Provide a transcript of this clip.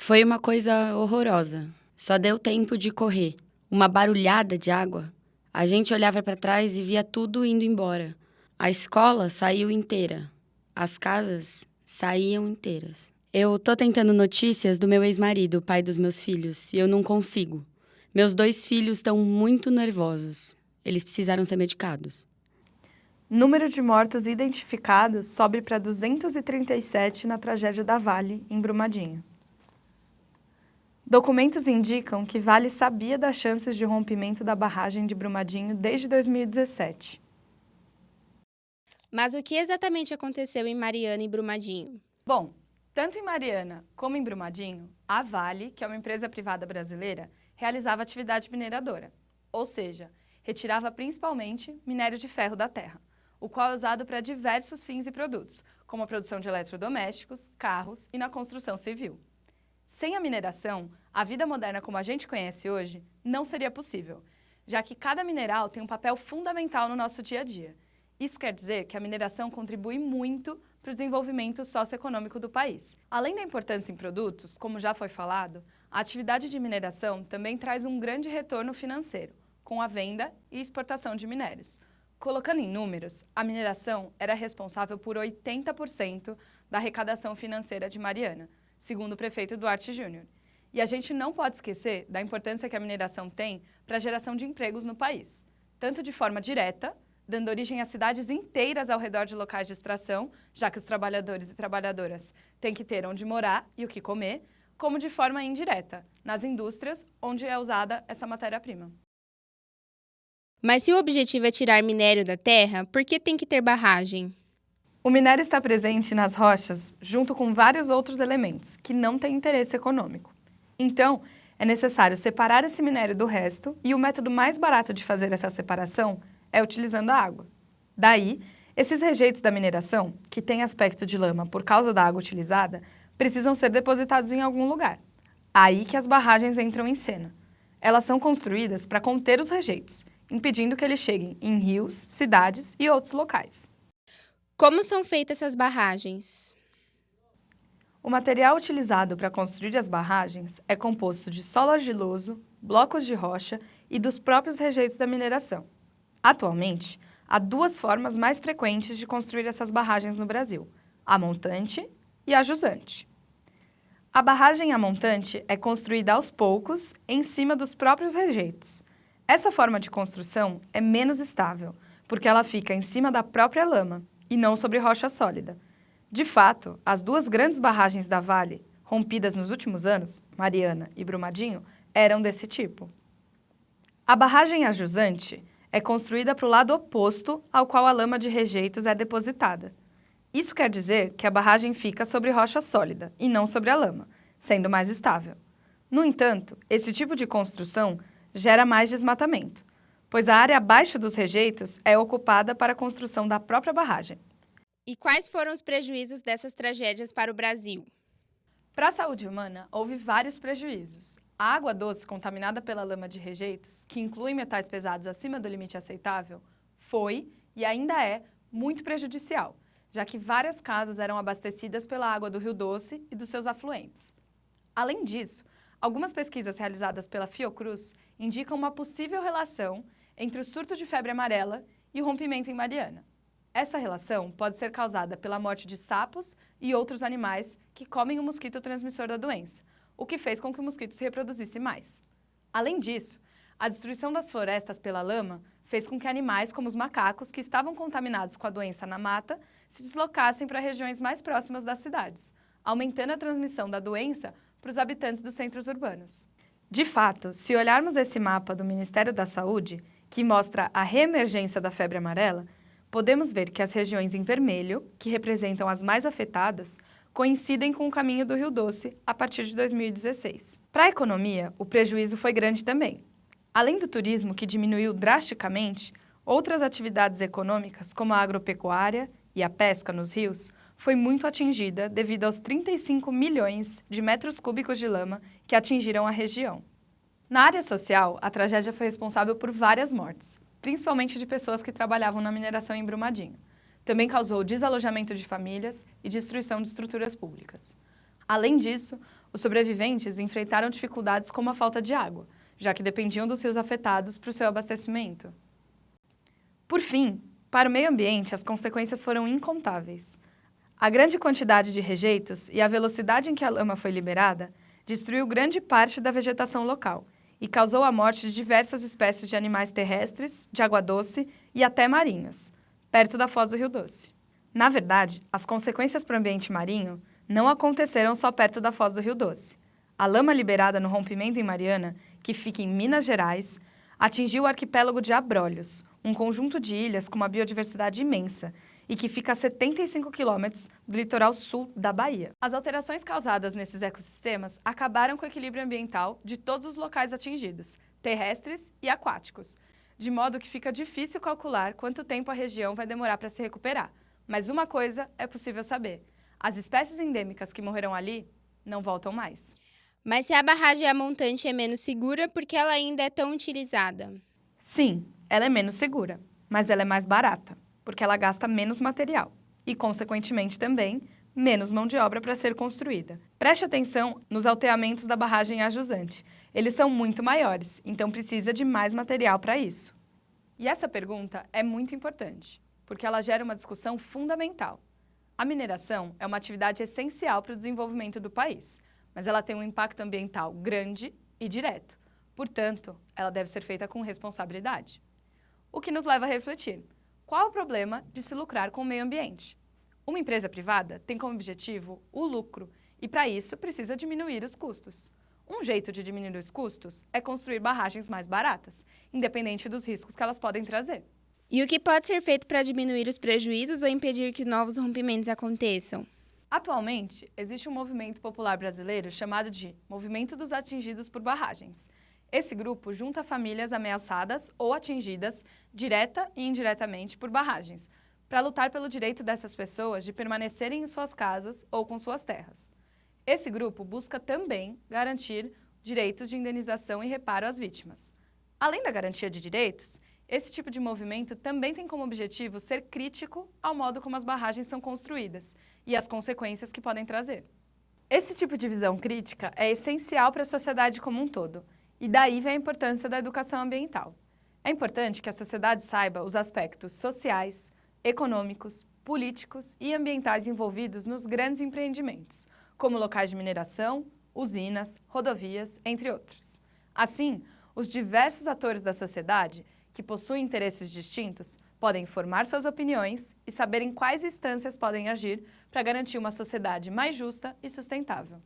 Foi uma coisa horrorosa. Só deu tempo de correr. Uma barulhada de água. A gente olhava para trás e via tudo indo embora. A escola saiu inteira. As casas saíam inteiras. Eu tô tentando notícias do meu ex-marido, pai dos meus filhos, e eu não consigo. Meus 2 filhos estão muito nervosos. Eles precisaram ser medicados. Número de mortos identificados sobe para 237 na tragédia da Vale, em Brumadinho. Documentos indicam que Vale sabia das chances de rompimento da barragem de Brumadinho desde 2017. Mas o que exatamente aconteceu em Mariana e Brumadinho? Bom, tanto em Mariana como em Brumadinho, a Vale, que é uma empresa privada brasileira, realizava atividade mineradora, ou seja, retirava principalmente minério de ferro da terra, o qual é usado para diversos fins e produtos, como a produção de eletrodomésticos, carros e na construção civil. Sem a mineração, a vida moderna como a gente conhece hoje não seria possível, já que cada mineral tem um papel fundamental no nosso dia a dia. Isso quer dizer que a mineração contribui muito para o desenvolvimento socioeconômico do país. Além da importância em produtos, como já foi falado, a atividade de mineração também traz um grande retorno financeiro, com a venda e exportação de minérios. Colocando em números, a mineração era responsável por 80% da arrecadação financeira de Mariana, segundo o prefeito Duarte Júnior. E a gente não pode esquecer da importância que a mineração tem para a geração de empregos no país, tanto de forma direta, dando origem a cidades inteiras ao redor de locais de extração, já que os trabalhadores e trabalhadoras têm que ter onde morar e o que comer, como de forma indireta, nas indústrias onde é usada essa matéria-prima. Mas se o objetivo é tirar minério da terra, por que tem que ter barragem? O minério está presente nas rochas junto com vários outros elementos que não têm interesse econômico. Então, é necessário separar esse minério do resto e o método mais barato de fazer essa separação é utilizando a água. Daí, esses rejeitos da mineração, que têm aspecto de lama por causa da água utilizada, precisam ser depositados em algum lugar. Aí que as barragens entram em cena. Elas são construídas para conter os rejeitos, impedindo que eles cheguem em rios, cidades e outros locais. Como são feitas essas barragens? O material utilizado para construir as barragens é composto de solo argiloso, blocos de rocha e dos próprios rejeitos da mineração. Atualmente, há 2 formas mais frequentes de construir essas barragens no Brasil, a montante e a jusante. A barragem a montante é construída aos poucos, em cima dos próprios rejeitos. Essa forma de construção é menos estável, porque ela fica em cima da própria lama e não sobre rocha sólida. De fato, as 2 grandes barragens da Vale, rompidas nos últimos anos, Mariana e Brumadinho, eram desse tipo. A barragem a jusante é construída para o lado oposto ao qual a lama de rejeitos é depositada. Isso quer dizer que a barragem fica sobre rocha sólida e não sobre a lama, sendo mais estável. No entanto, esse tipo de construção gera mais desmatamento, pois a área abaixo dos rejeitos é ocupada para a construção da própria barragem. E quais foram os prejuízos dessas tragédias para o Brasil? Para a saúde humana, houve vários prejuízos. A água doce contaminada pela lama de rejeitos, que inclui metais pesados acima do limite aceitável, foi e ainda é muito prejudicial, já que várias casas eram abastecidas pela água do Rio Doce e dos seus afluentes. Além disso, algumas pesquisas realizadas pela Fiocruz indicam uma possível relação entre o surto de febre amarela e o rompimento em Mariana. Essa relação pode ser causada pela morte de sapos e outros animais que comem o mosquito transmissor da doença, o que fez com que o mosquito se reproduzisse mais. Além disso, a destruição das florestas pela lama fez com que animais como os macacos, que estavam contaminados com a doença na mata, se deslocassem para regiões mais próximas das cidades, aumentando a transmissão da doença para os habitantes dos centros urbanos. De fato, se olharmos esse mapa do Ministério da Saúde, que mostra a reemergência da febre amarela, podemos ver que as regiões em vermelho, que representam as mais afetadas, coincidem com o caminho do Rio Doce a partir de 2016. Para a economia, o prejuízo foi grande também. Além do turismo, que diminuiu drasticamente, outras atividades econômicas, como a agropecuária e a pesca nos rios, foi muito atingida devido aos 35 milhões de metros cúbicos de lama que atingiram a região. Na área social, a tragédia foi responsável por várias mortes, principalmente de pessoas que trabalhavam na mineração em Brumadinho. Também causou desalojamento de famílias e destruição de estruturas públicas. Além disso, Os sobreviventes enfrentaram dificuldades como a falta de água, já que dependiam dos rios afetados para o seu abastecimento. Por fim, para o meio ambiente, as consequências foram incontáveis. A grande quantidade de rejeitos e a velocidade em que a lama foi liberada destruiu grande parte da vegetação local e causou a morte de diversas espécies de animais terrestres, de água doce e até marinhos, perto da foz do Rio Doce. Na verdade, as consequências para o ambiente marinho não aconteceram só perto da foz do Rio Doce. A lama liberada no rompimento em Mariana, que fica em Minas Gerais, atingiu o arquipélago de Abrolhos, um conjunto de ilhas com uma biodiversidade imensa e que fica a 75 quilômetros do litoral sul da Bahia. As alterações causadas nesses ecossistemas acabaram com o equilíbrio ambiental de todos os locais atingidos, terrestres e aquáticos, de modo que fica difícil calcular quanto tempo a região vai demorar para se recuperar. Mas uma coisa é possível saber: as espécies endêmicas que morreram ali não voltam mais. Mas se a barragem A Montante é menos segura, por que ela ainda é tão utilizada? Sim, ela é menos segura, mas ela é mais barata, porque ela gasta menos material e, consequentemente também, menos mão de obra para ser construída. Preste atenção nos alteamentos da barragem A Jusante. Eles são muito maiores, então precisa de mais material para isso. E essa pergunta é muito importante, porque ela gera uma discussão fundamental. A mineração é uma atividade essencial para o desenvolvimento do país, mas ela tem um impacto ambiental grande e direto. Portanto, ela deve ser feita com responsabilidade. O que nos leva a refletir: qual o problema de se lucrar com o meio ambiente? Uma empresa privada tem como objetivo o lucro e, para isso, precisa diminuir os custos. Um jeito de diminuir os custos é construir barragens mais baratas, independente dos riscos que elas podem trazer. E o que pode ser feito para diminuir os prejuízos ou impedir que novos rompimentos aconteçam? Atualmente, existe um movimento popular brasileiro chamado de Movimento dos Atingidos por Barragens. Esse grupo junta famílias ameaçadas ou atingidas, direta e indiretamente, por barragens, para lutar pelo direito dessas pessoas de permanecerem em suas casas ou com suas terras. Esse grupo busca também garantir direitos de indenização e reparo às vítimas. Além da garantia de direitos, esse tipo de movimento também tem como objetivo ser crítico ao modo como as barragens são construídas e as consequências que podem trazer. Esse tipo de visão crítica é essencial para a sociedade como um todo, e daí vem a importância da educação ambiental. É importante que a sociedade saiba os aspectos sociais, econômicos, políticos e ambientais envolvidos nos grandes empreendimentos, como locais de mineração, usinas, rodovias, entre outros. Assim, os diversos atores da sociedade que possuem interesses distintos podem formar suas opiniões e saber em quais instâncias podem agir para garantir uma sociedade mais justa e sustentável.